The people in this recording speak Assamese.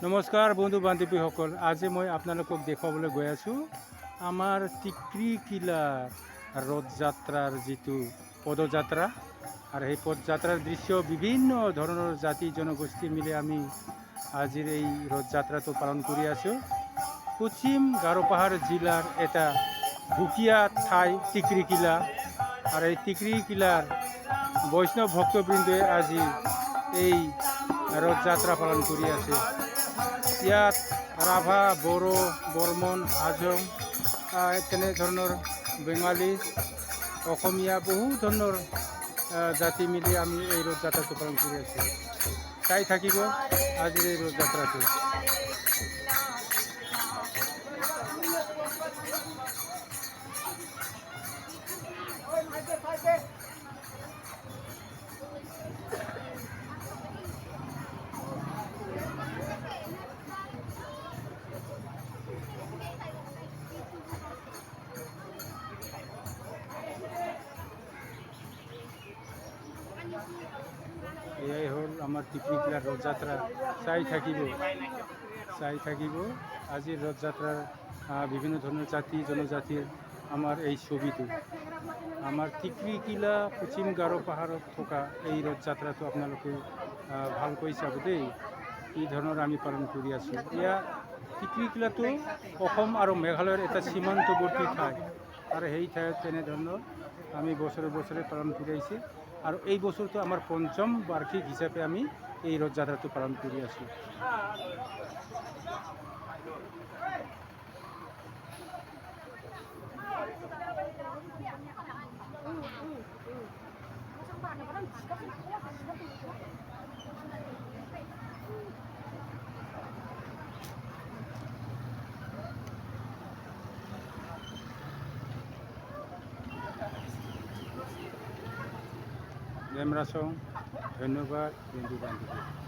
নমস্কাৰ বন্ধু বান্ধৱীসকল, আজি মই আপোনালোকক দেখুৱাবলৈ গৈ আছোঁ আমাৰ টিকৰিকিলা ৰথযাত্ৰাৰ যিটো পদযাত্ৰা। আৰু সেই পদযাত্ৰাৰ দৃশ্য বিভিন্ন ধৰণৰ জাতি জনগোষ্ঠী মিলি আমি আজিৰ এই ৰথযাত্ৰাটো পালন কৰি আছোঁ। পশ্চিম গাৰোপাহাৰ জিলাৰ এটা সুকীয়া ঠাই টিকৰিকিলা। আৰু এই টিকৰিকিলাৰ বৈষ্ণৱ ভক্তবৃন্দই আজি এই ৰথযাত্ৰা পালন কৰি আছে। ইয়াত ৰাভা, বড়ো, বৰ্মন, হাজং, তেনেধৰণৰ বেঙালী, অসমীয়া বহু ধৰণৰ জাতি মিলি আমি এই ৰথযাত্ৰাটো পালন কৰি আছোঁ। চাই থাকিব আজিৰ এই ৰথযাত্ৰাটো। এয়াই হ'ল আমাৰ টিকৰিকিলাৰ ৰথযাত্ৰা। চাই থাকিব আজিৰ ৰথযাত্ৰাৰ বিভিন্ন ধৰণৰ জাতি জনজাতিৰ আমাৰ এই ছবিটো। আমাৰ টিকৰিকিলা পশ্চিম গাৰো পাহাৰত থকা এই ৰথযাত্ৰাটো আপোনালোকে ভালকৈ চাব দেই, কি ধৰণৰ আমি পালন কৰি আছোঁ। এয়া টিকৰিকিলাটো অসম আৰু মেঘালয়ৰ এটা সীমান্তৱৰ্তী ঠাই। আৰু সেই ঠাইত তেনেধৰণৰ আমি বছৰে বছৰে পালন কৰি আহিছে। আৰু এই বছৰটো আমাৰ পঞ্চম বাৰ্ষিক হিচাপে আমি এই ৰথযাত্ৰাটো পালন কৰি আছোঁ। জেমৰাচং, ধন্যবাদ বন্ধু বান্ধৱী।